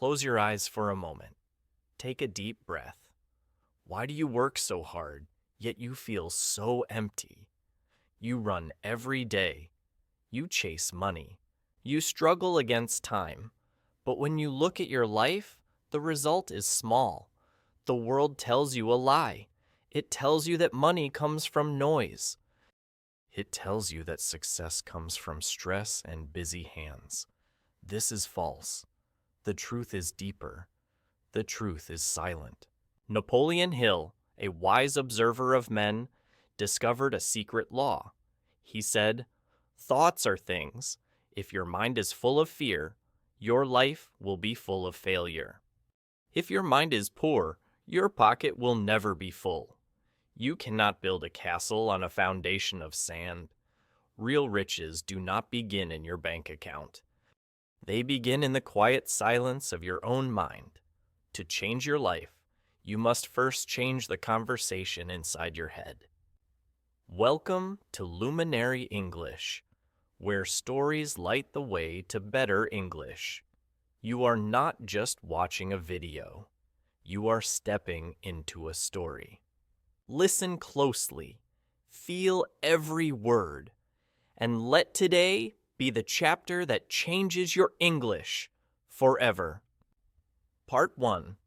Close your eyes for a moment. Take a deep breath. Why do you work so hard, yet you feel so empty? You run every day. You chase money. You struggle against time. But when you look at your life, the result is small. The world tells you a lie. It tells you that money comes from noise. It tells you that success comes from stress and busy hands. This is false. The truth is deeper. The truth is silent. Napoleon Hill, a wise observer of men, discovered a secret law. He said, "Thoughts are things. If your mind is full of fear, your life will be full of failure. If your mind is poor, your pocket will never be full. You cannot build a castle on a foundation of sand. Real riches do not begin in your bank account. They begin in the quiet silence of your own mind. To change your life, you must first change the conversation inside your head." Welcome to Luminary English, where stories light the way to better English. You are not just watching a video. You are stepping into a story. Listen closely, feel every word, and let today be the chapter that changes your English forever. Part 1.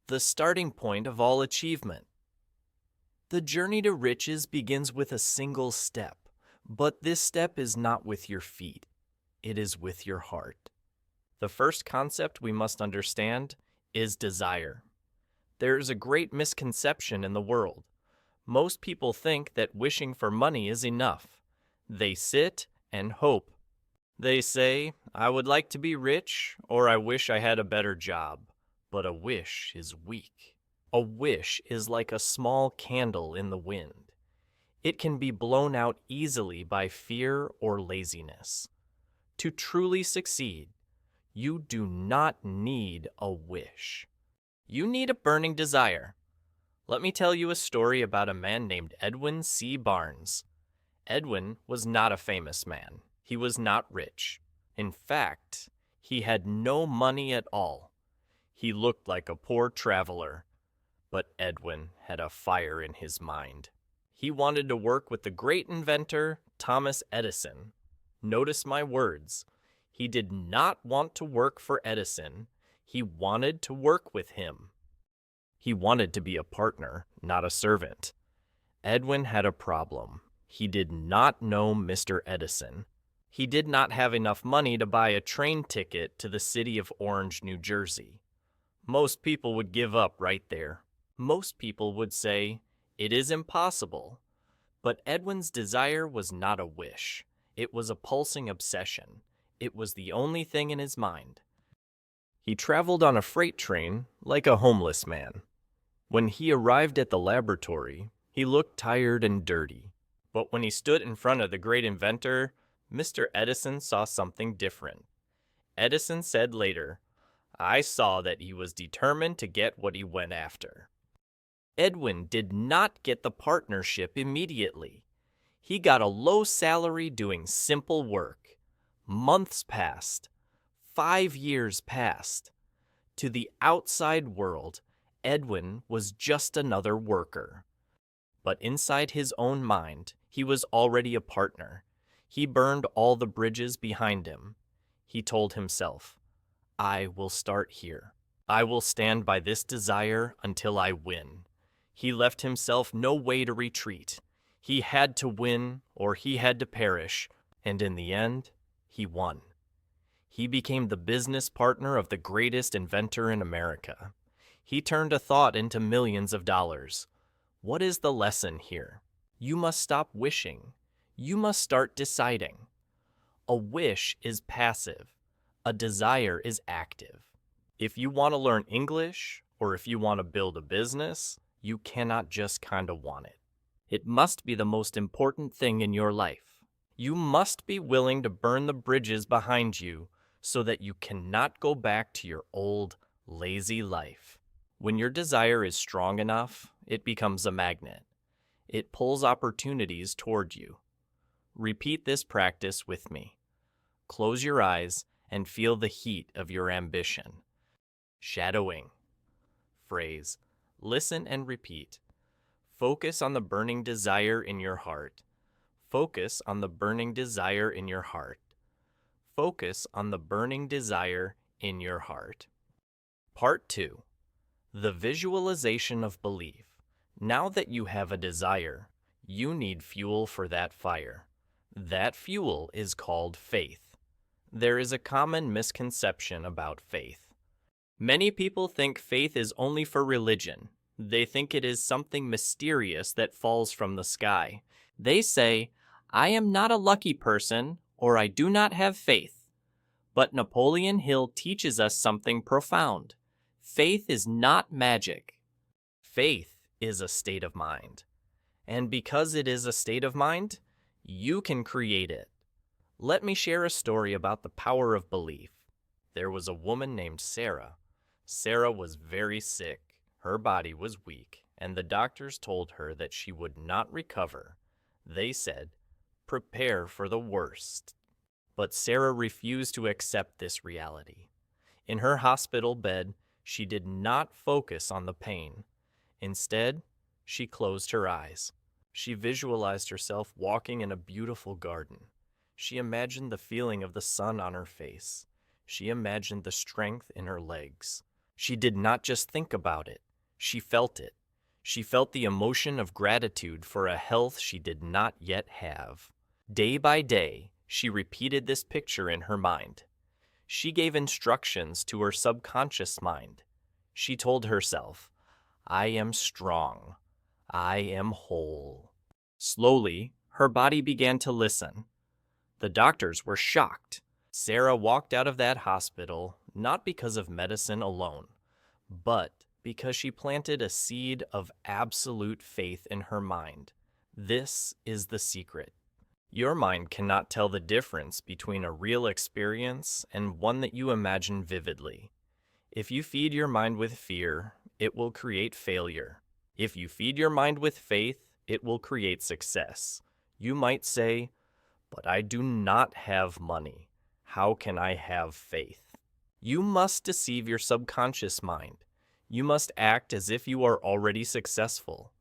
The starting point of all achievement. The journey to riches begins with a single step, but this step is not with your feet. It is with your heart. The first concept we must understand is desire. There is a great misconception in the world. Most people think that wishing for money is enough. They sit and hope. They say, "I would like to be rich," or "I wish I had a better job." But a wish is weak. A wish is like a small candle in the wind. It can be blown out easily by fear or laziness. To truly succeed, you do not need a wish. You need a burning desire. Let me tell you a story about a man named Edwin C. Barnes. Edwin was not a famous man. He was not rich. In fact, he had no money at all. He looked like a poor traveler. But Edwin had a fire in his mind. He wanted to work with the great inventor, Thomas Edison. Notice my words. He did not want to work for Edison. He wanted to work with him. He wanted to be a partner, not a servant. Edwin had a problem. He did not know Mr. Edison. He did not have enough money to buy a train ticket to the city of Orange, New Jersey. Most people would give up right there. Most people would say, "It is impossible." But Edwin's desire was not a wish. It was a pulsing obsession. It was the only thing in his mind. He traveled on a freight train like a homeless man. When he arrived at the laboratory, he looked tired and dirty. But when he stood in front of the great inventor, Mr. Edison saw something different. Edison said later, "I saw that he was determined to get what he went after." Edwin did not get the partnership immediately. He got a low salary doing simple work. Months passed. 5 years passed. To the outside world, Edwin was just another worker. But inside his own mind, he was already a partner. He burned all the bridges behind him. He told himself, "I will start here. I will stand by this desire until I win." He left himself no way to retreat. He had to win or he had to perish, and in the end, he won. He became the business partner of the greatest inventor in America. He turned a thought into millions of dollars. What is the lesson here? You must stop wishing. You must start deciding. A wish is passive. A desire is active. If you want to learn English, or if you want to build a business, you cannot just kind of want it. It must be the most important thing in your life. You must be willing to burn the bridges behind you so that you cannot go back to your old, lazy life. When your desire is strong enough, it becomes a magnet. It pulls opportunities toward you. Repeat this practice with me. Close your eyes and feel the heat of your ambition. Shadowing. Phrase, listen and repeat. Focus on the burning desire in your heart. Focus on the burning desire in your heart. Focus on the burning desire in your heart. Part 2. The visualization of belief. Now that you have a desire, you need fuel for that fire. That fuel is called faith. There is a common misconception about faith. Many people think faith is only for religion. They think it is something mysterious that falls from the sky. They say, "I am not a lucky person," or "I do not have faith." But Napoleon Hill teaches us something profound. Faith is not magic. Faith is a state of mind. And because it is a state of mind, you can create it. Let me share a story about the power of belief. There was a woman named Sarah. Sarah was very sick. Her body was weak, and the doctors told her that she would not recover. They said, "Prepare for the worst." But Sarah refused to accept this reality. In her hospital bed, she did not focus on the pain. Instead, she closed her eyes. She visualized herself walking in a beautiful garden. She imagined the feeling of the sun on her face. She imagined the strength in her legs. She did not just think about it. She felt it. She felt the emotion of gratitude for a health she did not yet have. Day by day, she repeated this picture in her mind. She gave instructions to her subconscious mind. She told herself, "I am strong. I am whole." Slowly, her body began to listen. The doctors were shocked. Sarah walked out of that hospital not because of medicine alone, but because she planted a seed of absolute faith in her mind. This is the secret. Your mind cannot tell the difference between a real experience and one that you imagine vividly. If you feed your mind with fear, it will create failure. If you feed your mind with faith, it will create success. You might say, "But I do not have money. How can I have faith?" You must deceive your subconscious mind. You must act as if you are already successful.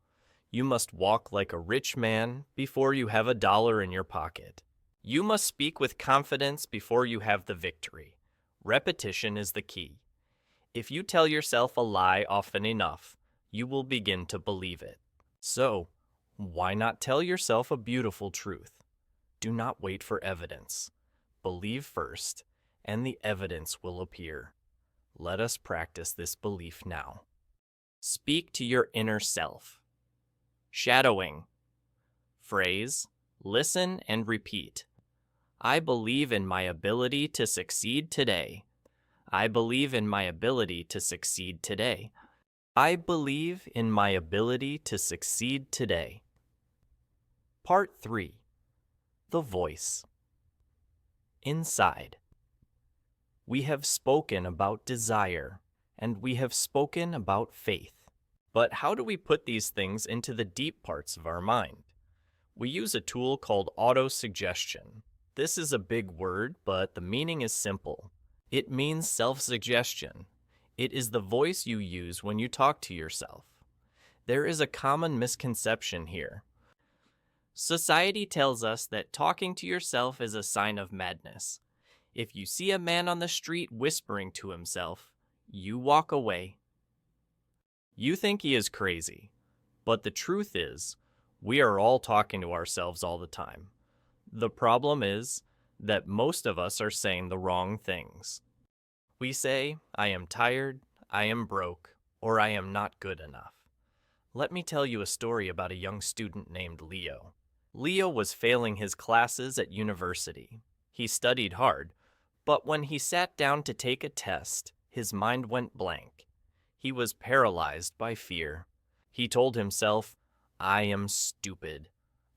You must walk like a rich man before you have $1 in your pocket. You must speak with confidence before you have the victory. Repetition is the key. If you tell yourself a lie often enough, you will begin to believe it. So, why not tell yourself a beautiful truth? Do not wait for evidence. Believe first, and the evidence will appear. Let us practice this belief now. Speak to your inner self. Shadowing. Phrase, listen and repeat. I believe in my ability to succeed today. I believe in my ability to succeed today. I believe in my ability to succeed today. Part 3. The voice. Inside. We have spoken about desire, and we have spoken about faith. But how do we put these things into the deep parts of our mind? We use a tool called auto-suggestion. This is a big word, but the meaning is simple. It means self-suggestion. It is the voice you use when you talk to yourself. There is a common misconception here. Society tells us that talking to yourself is a sign of madness. If you see a man on the street whispering to himself, you walk away. You think he is crazy, but the truth is, we are all talking to ourselves all the time. The problem is that most of us are saying the wrong things. We say, "I am tired, I am broke, or I am not good enough." Let me tell you a story about a young student named Leo. Leo was failing his classes at university. He studied hard, but when he sat down to take a test, his mind went blank. He was paralyzed by fear. He told himself, "I am stupid.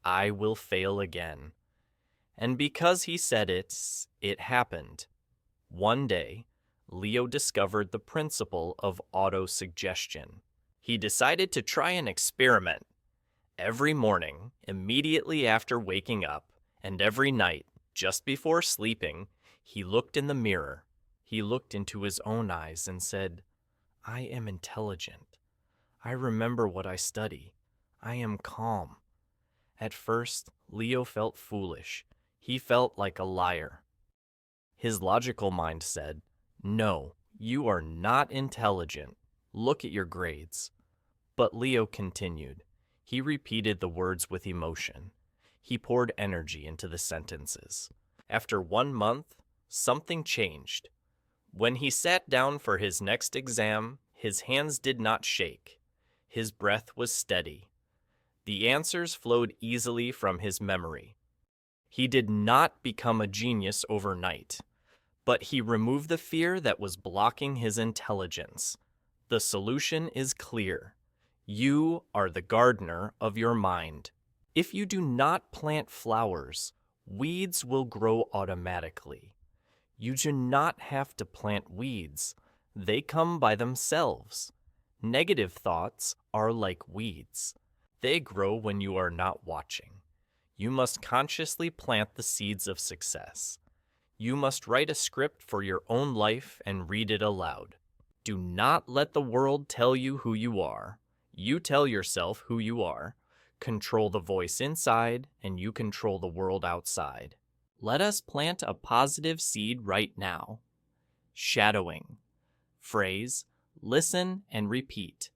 I will fail again." And because he said it, it happened. One day, Leo discovered the principle of auto-suggestion. He decided to try an experiment. Every morning, immediately after waking up, and every night, just before sleeping, he looked in the mirror. He looked into his own eyes and said, I am intelligent. I remember what I study. I am calm. At first, Leo felt foolish. He felt like a liar. His logical mind said, "No, you are not intelligent. Look at your grades." But Leo continued. He repeated the words with emotion. He poured energy into the sentences. After 1 month, something changed. When he sat down for his next exam, his hands did not shake. His breath was steady. The answers flowed easily from his memory. He did not become a genius overnight, but he removed the fear that was blocking his intelligence. The solution is clear. You are the gardener of your mind. If you do not plant flowers, weeds will grow automatically. You do not have to plant weeds. They come by themselves. Negative thoughts are like weeds. They grow when you are not watching. You must consciously plant the seeds of success. You must write a script for your own life and read it aloud. Do not let the world tell you who you are. You tell yourself who you are. Control the voice inside, and you control the world outside. Let us plant a positive seed right now. Shadowing. Phrase, listen, and repeat.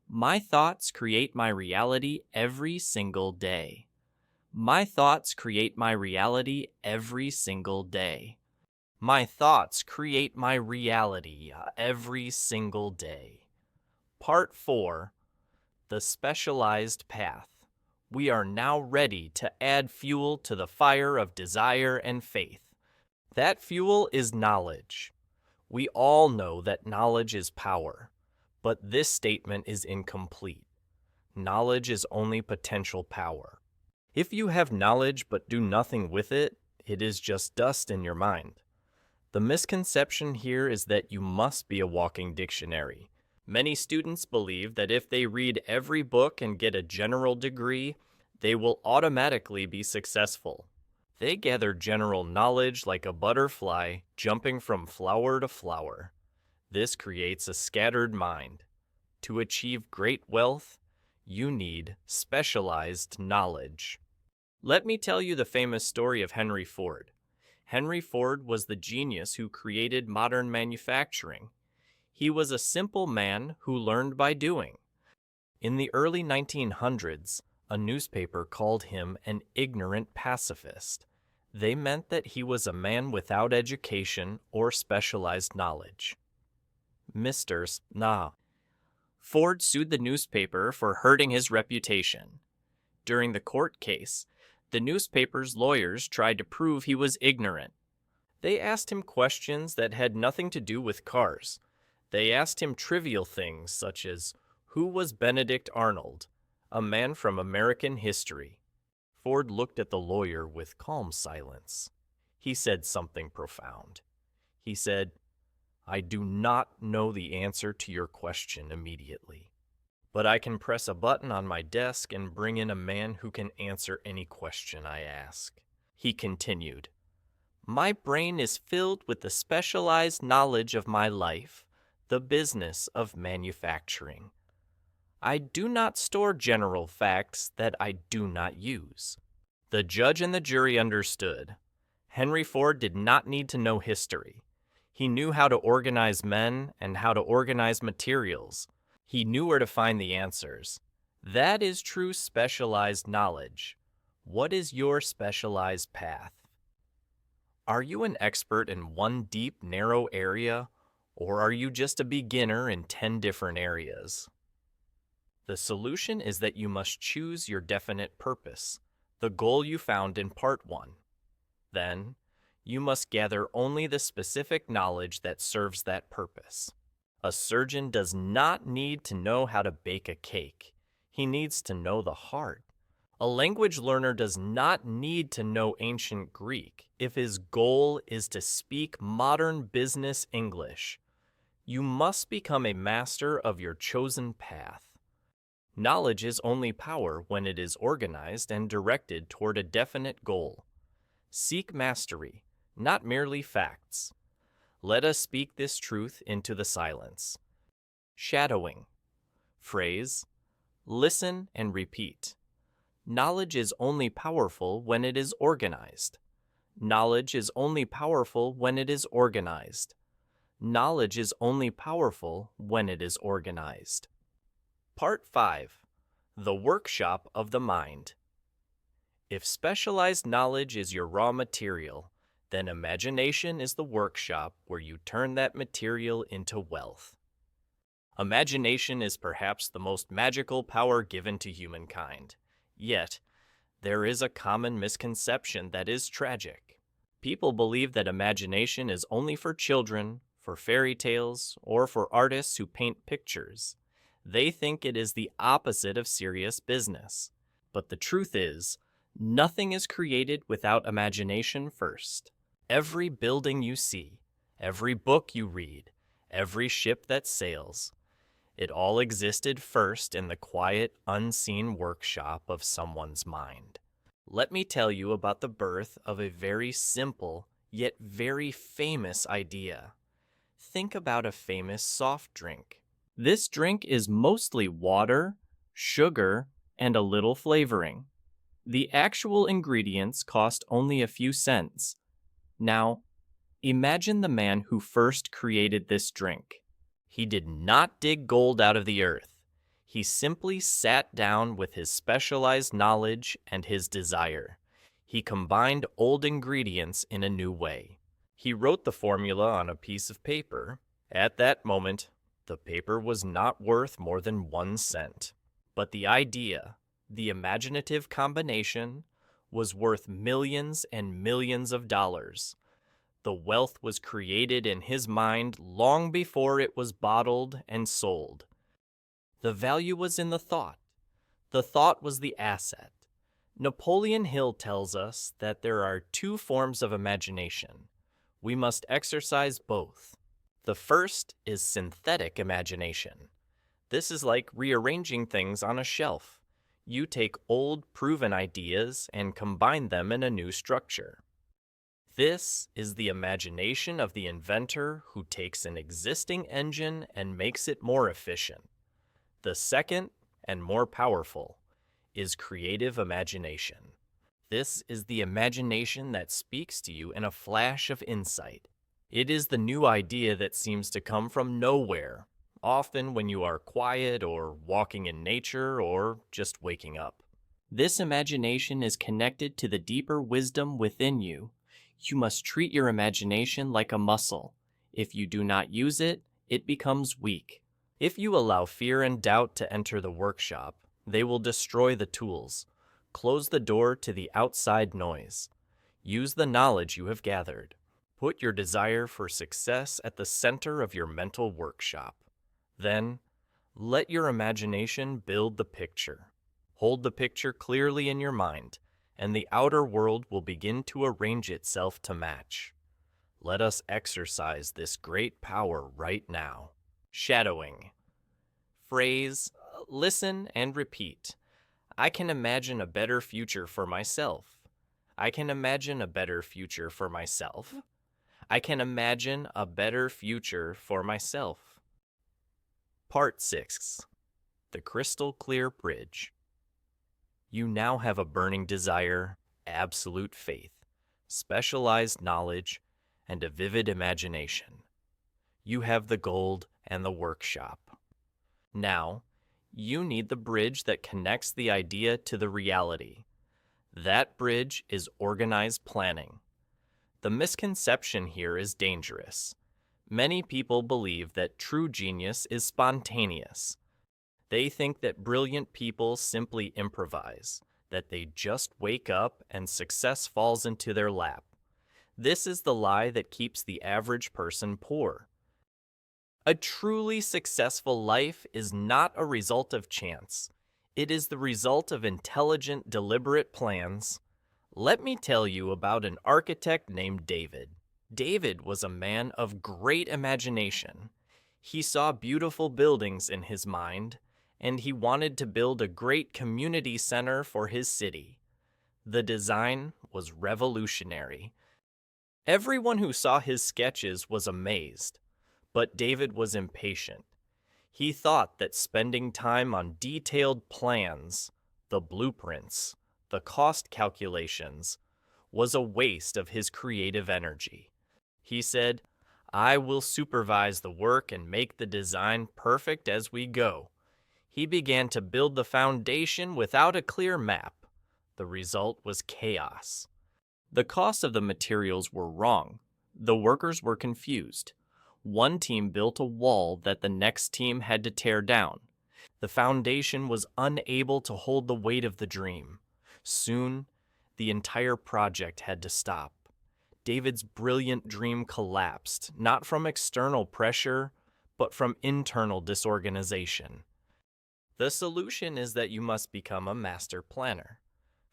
My thoughts create my reality every single day. My thoughts create my reality every single day. My thoughts create my reality every single day. Part 4. The Specialized Path. We are now ready to add fuel to the fire of desire and faith. That fuel is knowledge. We all know that knowledge is power, but this statement is incomplete. Knowledge is only potential power. If you have knowledge but do nothing with it, it is just dust in your mind. The misconception here is that you must be a walking dictionary. Many students believe that if they read every book and get a general degree, they will automatically be successful. They gather general knowledge like a butterfly jumping from flower to flower. This creates a scattered mind. To achieve great wealth, you need specialized knowledge. Let me tell you the famous story of Henry Ford. Henry Ford was the genius who created modern manufacturing. He was a simple man who learned by doing. In the early 1900s, a newspaper called him an ignorant pacifist. They meant that he was a man without education or specialized knowledge. Mr. Nah. Ford sued the newspaper for hurting his reputation. During the court case, the newspaper's lawyers tried to prove he was ignorant. They asked him questions that had nothing to do with cars. They asked him trivial things such as, who was Benedict Arnold, a man from American history? Ford looked at the lawyer with calm silence. He said something profound. He said, I do not know the answer to your question immediately, but I can press a button on my desk and bring in a man who can answer any question I ask. He continued, my brain is filled with the specialized knowledge of my life, the business of manufacturing. I do not store general facts that I do not use. The judge and the jury understood. Henry Ford did not need to know history. He knew how to organize men and how to organize materials. He knew where to find the answers. That is true specialized knowledge. What is your specialized path? Are you an expert in one deep, narrow area, or are you just a beginner in 10 different areas? The solution is that you must choose your definite purpose, the goal you found in Part 1. Then, you must gather only the specific knowledge that serves that purpose. A surgeon does not need to know how to bake a cake. He needs to know the heart. A language learner does not need to know ancient Greek if his goal is to speak modern business English. You must become a master of your chosen path. Knowledge is only power when it is organized and directed toward a definite goal. Seek mastery, not merely facts. Let us speak this truth into the silence. Shadowing. Phrase, listen and repeat. Knowledge is only powerful when it is organized. Knowledge is only powerful when it is organized. Knowledge is only powerful when it is organized. Part 5. The Workshop of the Mind. If specialized knowledge is your raw material, then imagination is the workshop where you turn that material into wealth. Imagination is perhaps the most magical power given to humankind. Yet, there is a common misconception that is tragic. People believe that imagination is only for children, for fairy tales, or for artists who paint pictures. They think it is the opposite of serious business. But the truth is, nothing is created without imagination first. Every building you see, every book you read, every ship that sails, it all existed first in the quiet, unseen workshop of someone's mind. Let me tell you about the birth of a very simple, yet very famous idea. Think about a famous soft drink. This drink is mostly water, sugar, and a little flavoring. The actual ingredients cost only a few cents. Now, imagine the man who first created this drink. He did not dig gold out of the earth. He simply sat down with his specialized knowledge and his desire. He combined old ingredients in a new way. He wrote the formula on a piece of paper. At that moment, the paper was not worth more than 1 cent. But the idea, the imaginative combination, was worth millions and millions of dollars. The wealth was created in his mind long before it was bottled and sold. The value was in the thought. The thought was the asset. Napoleon Hill tells us that there are 2 forms of imagination. We must exercise both. The first is synthetic imagination. This is like rearranging things on a shelf. You take old, proven ideas and combine them in a new structure. This is the imagination of the inventor who takes an existing engine and makes it more efficient. The second, and more powerful, is creative imagination. This is the imagination that speaks to you in a flash of insight. It is the new idea that seems to come from nowhere, often when you are quiet or walking in nature or just waking up. This imagination is connected to the deeper wisdom within you. You must treat your imagination like a muscle. If you do not use it, it becomes weak. If you allow fear and doubt to enter the workshop, they will destroy the tools. Close the door to the outside noise. Use the knowledge you have gathered. Put your desire for success at the center of your mental workshop. Then, let your imagination build the picture. Hold the picture clearly in your mind, and the outer world will begin to arrange itself to match. Let us exercise this great power right now. Shadowing. Phrase, listen and repeat. I can imagine a better future for myself. I can imagine a better future for myself. I can imagine a better future for myself. Part 6. The Crystal Clear Bridge. You now have a burning desire, absolute faith, specialized knowledge, and a vivid imagination. You have the gold and the workshop. Now, you need the bridge that connects the idea to the reality. That bridge is organized planning. The misconception here is dangerous. Many people believe that true genius is spontaneous. They think that brilliant people simply improvise, that they just wake up and success falls into their lap. This is the lie that keeps the average person poor. A truly successful life is not a result of chance. It is the result of intelligent, deliberate plans. Let me tell you about an architect named David. David was a man of great imagination. He saw beautiful buildings in his mind, and he wanted to build a great community center for his city. The design was revolutionary. Everyone who saw his sketches was amazed, but David was impatient. He thought that spending time on detailed plans, the blueprints, the cost calculations, was a waste of his creative energy. He said, "I will supervise the work and make the design perfect as we go." He began to build the foundation without a clear map. The result was chaos. The cost of the materials were wrong. The workers were confused. One team built a wall that the next team had to tear down. The foundation was unable to hold the weight of the dream. Soon, the entire project had to stop. David's brilliant dream collapsed, not from external pressure, but from internal disorganization. The solution is that you must become a master planner.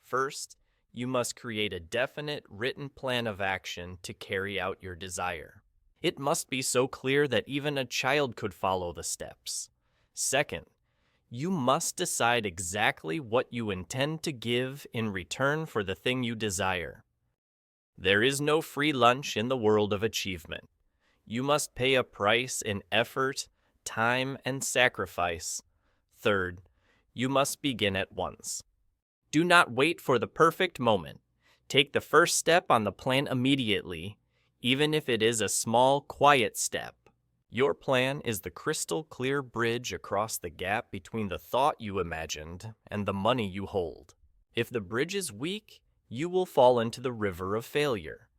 First, you must create a definite written plan of action to carry out your desire. It must be so clear that even a child could follow the steps. Second, you must decide exactly what you intend to give in return for the thing you desire. There is no free lunch in the world of achievement. You must pay a price in effort, time, and sacrifice. Third, you must begin at once. Do not wait for the perfect moment. Take the first step on the plan immediately, even if it is a small, quiet step. Your plan is the crystal clear bridge across the gap between the thought you imagined and the money you hold. If the bridge is weak, you will fall into the river of failure.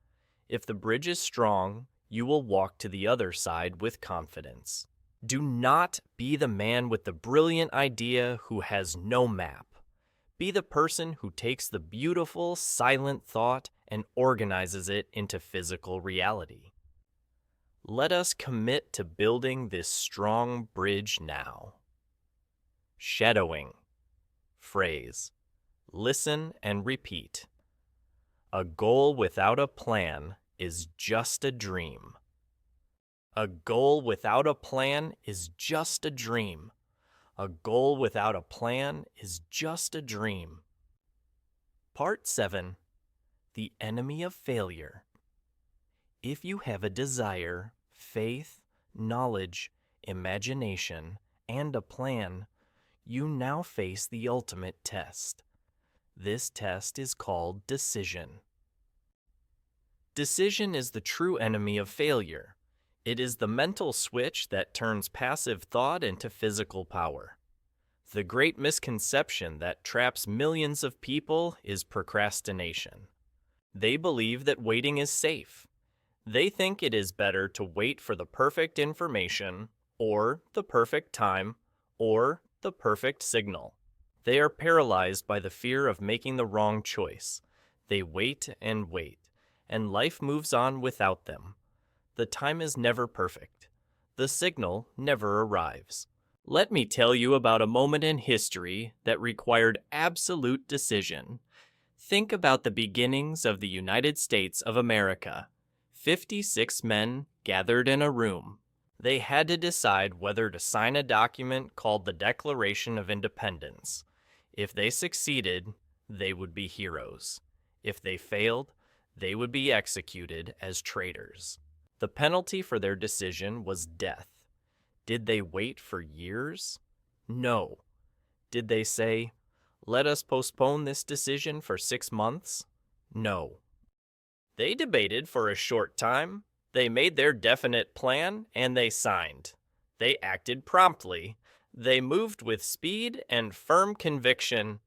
If the bridge is strong, you will walk to the other side with confidence. Do not be the man with the brilliant idea who has no map. Be the person who takes the beautiful, silent thought and organizes it into physical reality. Let us commit to building this strong bridge now. Shadowing. Phrase. Listen and repeat. A goal without a plan is just a dream. A goal without a plan is just a dream. A goal without a plan is just a dream. Part 7. The enemy of failure. If you have a desire, faith, knowledge, imagination, and a plan, you now face the ultimate test. This test is called decision. Decision is the true enemy of failure. It is the mental switch that turns passive thought into physical power. The great misconception that traps millions of people is procrastination. They believe that waiting is safe. They think it is better to wait for the perfect information, or the perfect time, or the perfect signal. They are paralyzed by the fear of making the wrong choice. They wait, and life moves on without them. The time is never perfect. The signal never arrives. Let me tell you about a moment in history that required absolute decision. Think about the beginnings of the United States of America. 56 men gathered in a room. They had to decide whether to sign a document called the Declaration of Independence. If they succeeded, they would be heroes. If they failed, they would be executed as traitors. The penalty for their decision was death. Did they wait for years? No. Did they say, "Let us postpone this decision for 6 months"? No. They debated for a short time. They made their definite plan, and they signed. They acted promptly. They moved with speed and firm conviction.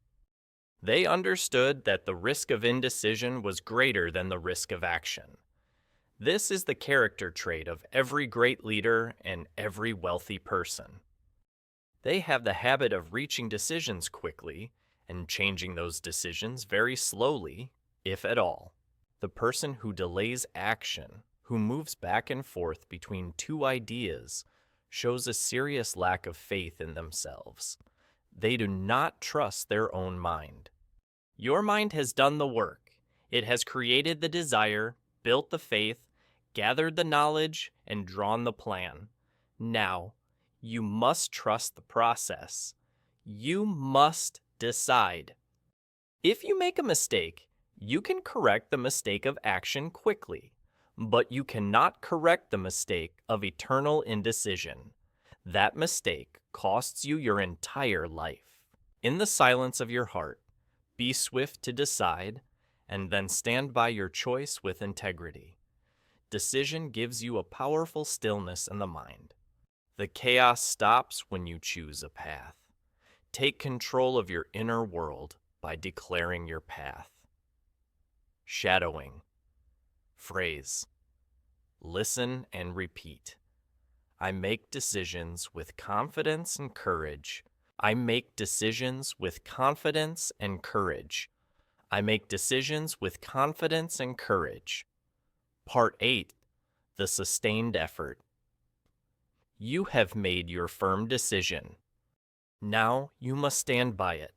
They understood that the risk of indecision was greater than the risk of action. This is the character trait of every great leader and every wealthy person. They have the habit of reaching decisions quickly and changing those decisions very slowly, if at all. The person who delays action, who moves back and forth between two ideas, shows a serious lack of faith in themselves. They do not trust their own mind. Your mind has done the work. It has created the desire, built the faith, gathered the knowledge, and drawn the plan. Now, you must trust the process. You must decide. If you make a mistake, you can correct the mistake of action quickly, but you cannot correct the mistake of eternal indecision. That mistake costs you your entire life. In the silence of your heart, be swift to decide, and then stand by your choice with integrity. Decision gives you a powerful stillness in the mind. The chaos stops when you choose a path. Take control of your inner world by declaring your path. Shadowing. Phrase. Listen and repeat. I make decisions with confidence and courage. I make decisions with confidence and courage. I make decisions with confidence and courage. Part 8. The sustained effort. You have made your firm decision. Now you must stand by it.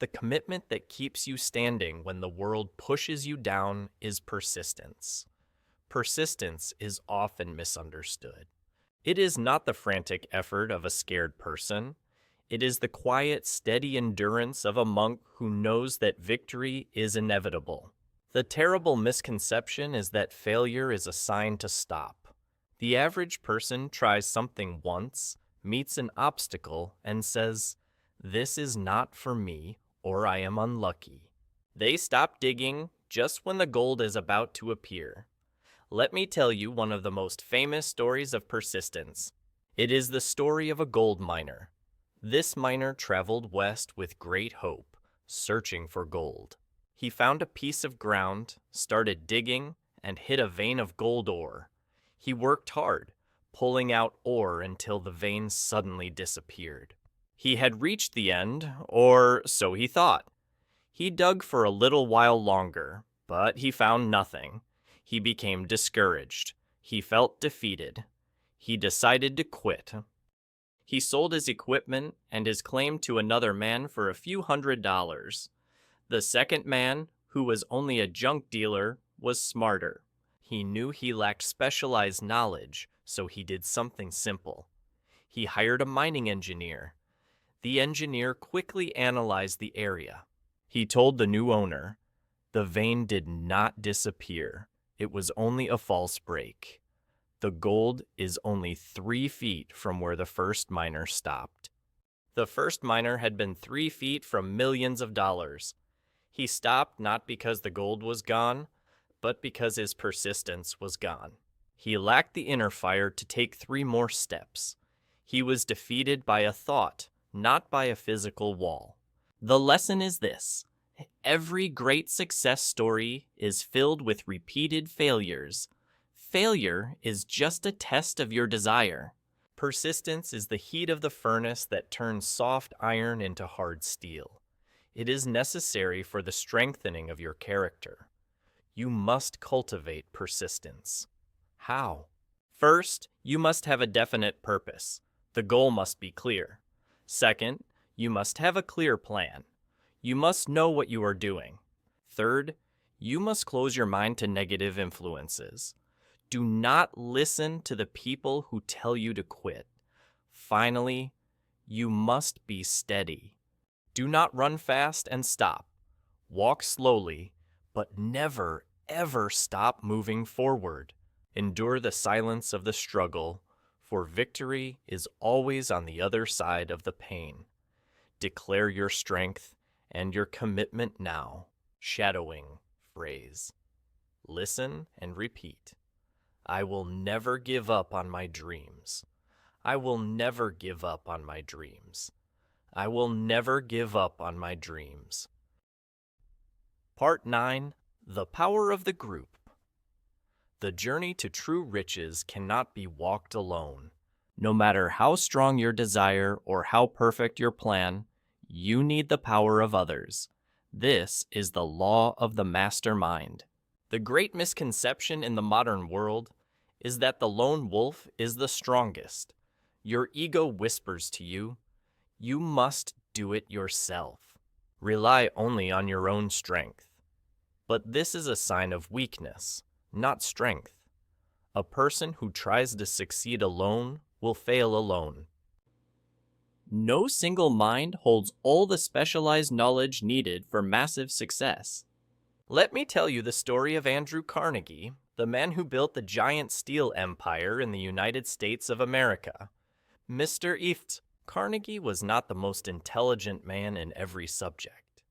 The commitment that keeps you standing when the world pushes you down is persistence. Persistence is often misunderstood. It is not the frantic effort of a scared person. It is the quiet, steady endurance of a monk who knows that victory is inevitable. The terrible misconception is that failure is a sign to stop. The average person tries something once, meets an obstacle, and says, "This is not for me," or "I am unlucky." They stop digging just when the gold is about to appear. Let me tell you one of the most famous stories of persistence. It is the story of a gold miner. This miner traveled west with great hope, searching for gold. He found a piece of ground, started digging, and hit a vein of gold ore. He worked hard, pulling out ore until the vein suddenly disappeared. He had reached the end, or so he thought. He dug for a little while longer, but he found nothing. He became discouraged. He felt defeated. He decided to quit. He sold his equipment and his claim to another man for a few $100s. The second man, who was only a junk dealer, was smarter. He knew he lacked specialized knowledge, so he did something simple. He hired a mining engineer. The engineer quickly analyzed the area. He told the new owner, "The vein did not disappear. It was only a false break. The gold is only 3 feet from where the first miner stopped." The first miner had been 3 feet from millions of dollars. He stopped not because the gold was gone, but because his persistence was gone. He lacked the inner fire to take 3 more steps. He was defeated by a thought, not by a physical wall. The lesson is this: every great success story is filled with repeated failures. Failure is just a test of your desire. Persistence is the heat of the furnace that turns soft iron into hard steel. It is necessary for the strengthening of your character. You must cultivate persistence. How? First, you must have a definite purpose. The goal must be clear. Second, you must have a clear plan. You must know what you are doing. Third, you must close your mind to negative influences. Do not listen to the people who tell you to quit. Finally, you must be steady. Do not run fast and stop. Walk slowly, but never, ever stop moving forward. Endure the silence of the struggle, for victory is always on the other side of the pain. Declare your strength and your commitment now. Shadowing phrase. Listen and repeat. I will never give up on my dreams. I will never give up on my dreams. I will never give up on my dreams. Part 9. The Power of the Group. The journey to true riches cannot be walked alone. No matter how strong your desire or how perfect your plan, you need the power of others. This is the law of the mastermind. The great misconception in the modern world is that the lone wolf is the strongest. Your ego whispers to you, you must do it yourself. Rely only on your own strength. But this is a sign of weakness, not strength. A person who tries to succeed alone will fail alone. No single mind holds all the specialized knowledge needed for massive success. Let me tell you the story of Andrew Carnegie, the man who built the giant steel empire in the United States of America. Mr. Ift. Carnegie was not the most intelligent man in every subject.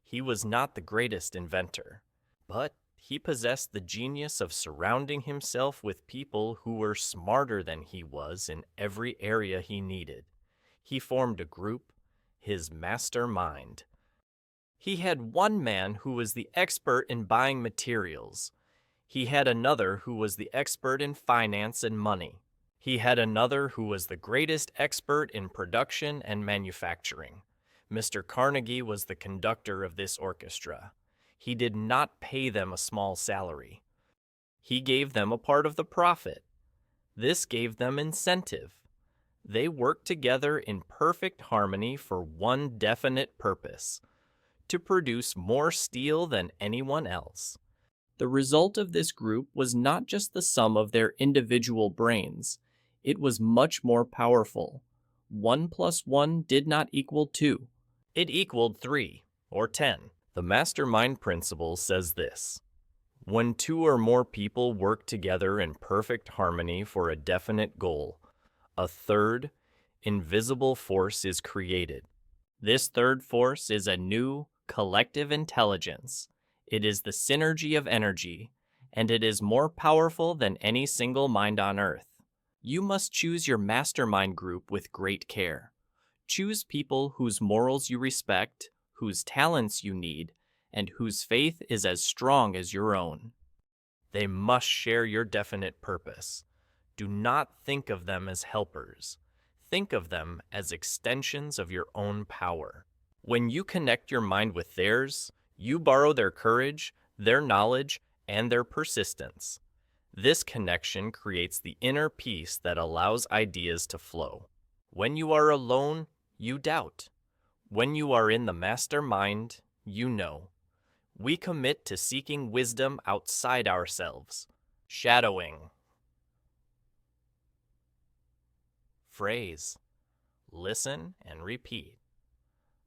He was not the greatest inventor, but he possessed the genius of surrounding himself with people who were smarter than he was in every area he needed. He formed a group, his mastermind. He had one man who was the expert in buying materials. He had another who was the expert in finance and money. He had another who was the greatest expert in production and manufacturing. Mr. Carnegie was the conductor of this orchestra. He did not pay them a small salary. He gave them a part of the profit. This gave them incentive. They worked together in perfect harmony for one definite purpose: to produce more steel than anyone else. The result of this group was not just the sum of their individual brains. It was much more powerful. 1 + 1 did not equal 2. It equaled 3 or 10. The mastermind principle says this: when two or more people work together in perfect harmony for a definite goal, a third, invisible force is created. This third force is a new, collective intelligence. It is the synergy of energy, and it is more powerful than any single mind on earth. You must choose your mastermind group with great care. Choose people whose morals you respect, whose talents you need, and whose faith is as strong as your own. They must share your definite purpose. Do not think of them as helpers. Think of them as extensions of your own power. When you connect your mind with theirs, you borrow their courage, their knowledge, and their persistence. This connection creates the inner peace that allows ideas to flow. When you are alone, you doubt. When you are in the mastermind, you know. We commit to seeking wisdom outside ourselves. Shadowing. Phrase. Listen and repeat.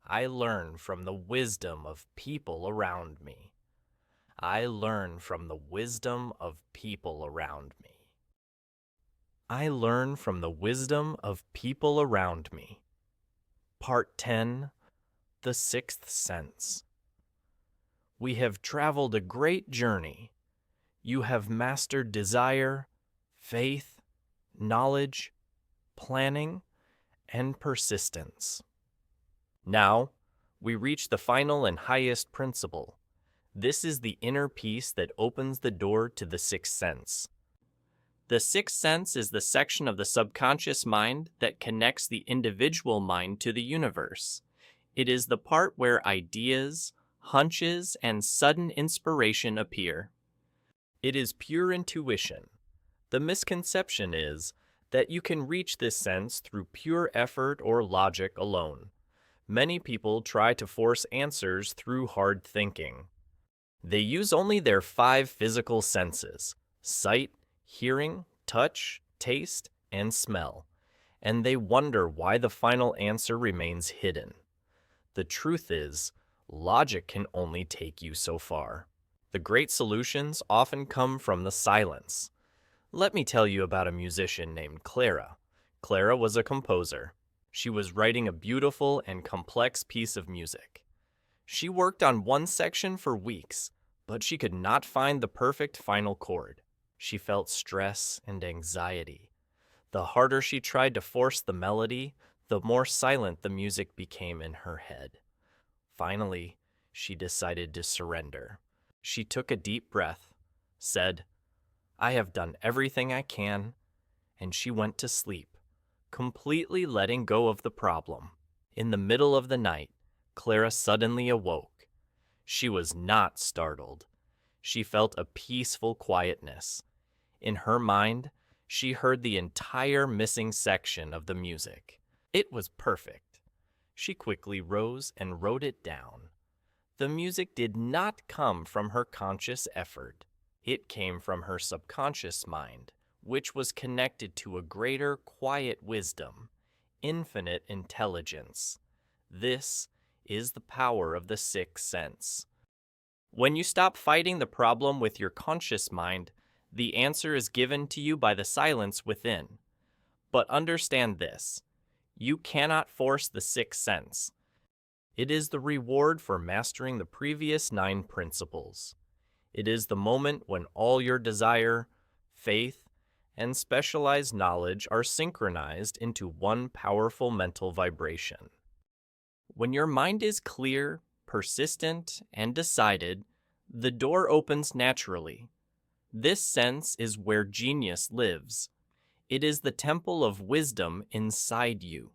I learn from the wisdom of people around me. I learn from the wisdom of people around me. I learn from the wisdom of people around me. Part 10. The Sixth Sense. We have traveled a great journey. You have mastered desire, faith, knowledge, planning, and persistence. Now, we reach the final and highest principle. This is the inner peace that opens the door to the sixth sense. The sixth sense is the section of the subconscious mind that connects the individual mind to the universe. It is the part where ideas, hunches, and sudden inspiration appear. It is pure intuition. The misconception is that you can reach this sense through pure effort or logic alone. Many people try to force answers through hard thinking. They use only their 5 physical senses: sight, hearing, touch, taste, and smell, and they wonder why the final answer remains hidden. The truth is, logic can only take you so far. The great solutions often come from the silence. Let me tell you about a musician named Clara. Clara was a composer. She was writing a beautiful and complex piece of music. She worked on one section for weeks, but she could not find the perfect final chord. She felt stress and anxiety. The harder she tried to force the melody, the more silent the music became in her head. Finally, she decided to surrender. She took a deep breath, said, "I have done everything I can," and she went to sleep, completely letting go of the problem. In the middle of the night, Clara suddenly awoke. She was not startled. She felt a peaceful quietness. In her mind, she heard the entire missing section of the music. It was perfect. She quickly rose and wrote it down. The music did not come from her conscious effort. It came from her subconscious mind, which was connected to a greater quiet wisdom, infinite intelligence. This is the power of the sixth sense. When you stop fighting the problem with your conscious mind, the answer is given to you by the silence within. But understand this, you cannot force the sixth sense. It is the reward for mastering the previous 9 principles. It is the moment when all your desire, faith, and specialized knowledge are synchronized into one powerful mental vibration. When your mind is clear, persistent, and decided, the door opens naturally. This sense is where genius lives. It is the temple of wisdom inside you.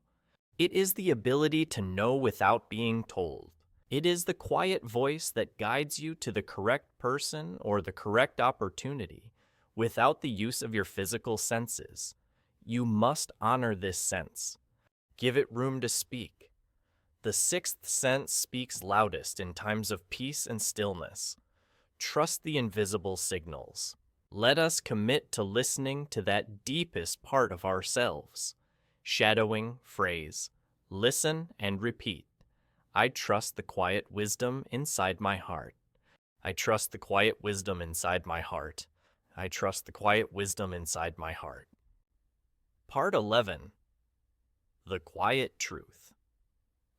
It is the ability to know without being told. It is the quiet voice that guides you to the correct person or the correct opportunity without the use of your physical senses. You must honor this sense. Give it room to speak. The sixth sense speaks loudest in times of peace and stillness. Trust the invisible signals. Let us commit to listening to that deepest part of ourselves. Shadowing phrase. Listen and repeat. I trust the quiet wisdom inside my heart. I trust the quiet wisdom inside my heart. I trust the quiet wisdom inside my heart. Part 11. The Quiet Truth.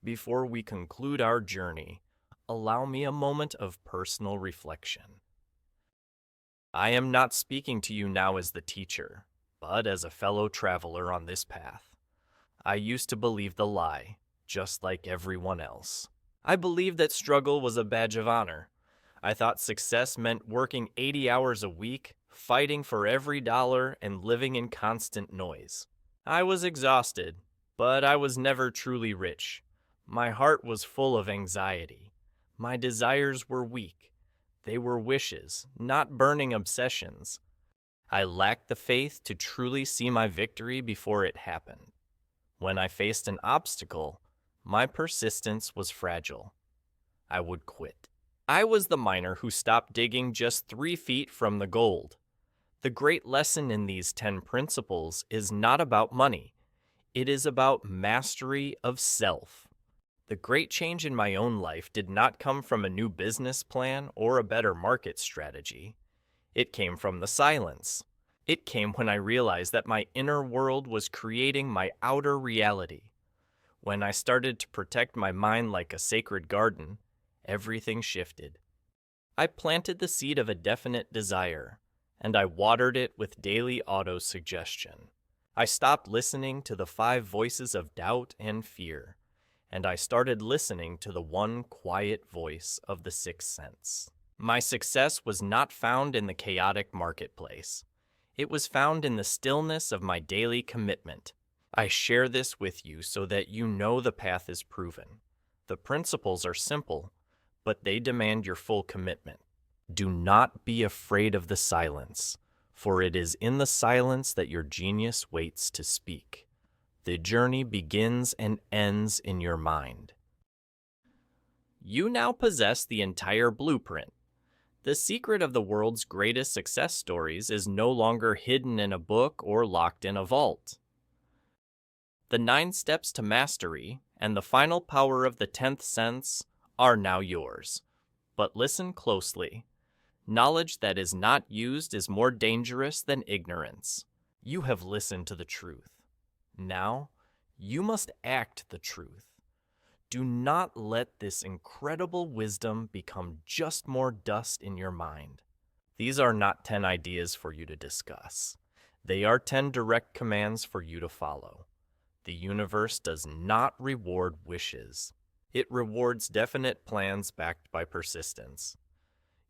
Before we conclude our journey, allow me a moment of personal reflection. I am not speaking to you now as the teacher, but as a fellow traveler on this path. I used to believe the lie, just like everyone else. I believed that struggle was a badge of honor. I thought success meant working 80 hours a week, fighting for every dollar, and living in constant noise. I was exhausted, but I was never truly rich. My heart was full of anxiety. My desires were weak. They were wishes, not burning obsessions. I lacked the faith to truly see my victory before it happened. When I faced an obstacle, my persistence was fragile. I would quit. I was the miner who stopped digging just 3 feet from the gold. The great lesson in these 10 principles is not about money. It is about mastery of self. The great change in my own life did not come from a new business plan or a better market strategy. It came from the silence. It came when I realized that my inner world was creating my outer reality. When I started to protect my mind like a sacred garden, everything shifted. I planted the seed of a definite desire, and I watered it with daily auto-suggestion. I stopped listening to the 5 voices of doubt and fear, and I started listening to the one quiet voice of the sixth sense. My success was not found in the chaotic marketplace. It was found in the stillness of my daily commitment. I share this with you so that you know the path is proven. The principles are simple, but they demand your full commitment. Do not be afraid of the silence, for it is in the silence that your genius waits to speak. The journey begins and ends in your mind. You now possess the entire blueprint. The secret of the world's greatest success stories is no longer hidden in a book or locked in a vault. The 9 steps to mastery and the final power of the 10th sense are now yours. But listen closely. Knowledge that is not used is more dangerous than ignorance. You have listened to the truth. Now, you must act the truth. Do not let this incredible wisdom become just more dust in your mind. These are not 10 ideas for you to discuss. They are 10 direct commands for you to follow. The universe does not reward wishes. It rewards definite plans backed by persistence.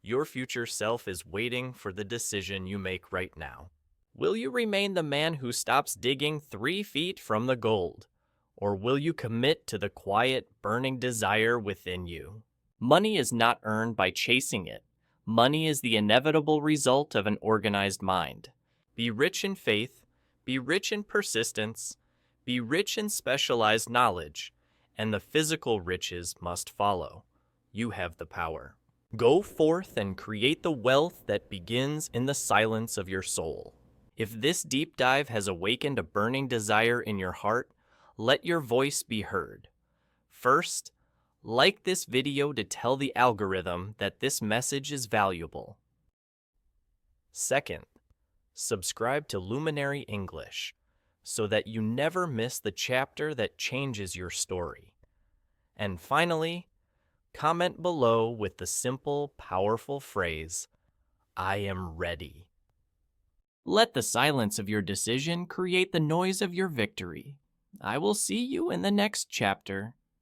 Your future self is waiting for the decision you make right now. Will you remain the man who stops digging 3 feet from the gold? Or will you commit to the quiet, burning desire within you? Money is not earned by chasing it. Money is the inevitable result of an organized mind. Be rich in faith, be rich in persistence, be rich in specialized knowledge, and the physical riches must follow. You have the power. Go forth and create the wealth that begins in the silence of your soul. If this deep dive has awakened a burning desire in your heart, let your voice be heard. First, like this video to tell the algorithm that this message is valuable. Second, subscribe to Luminary English. so that you never miss the chapter that changes your story. And finally, comment below with the simple, powerful phrase, I am ready. Let the silence of your decision create the noise of your victory. I will see you in the next chapter.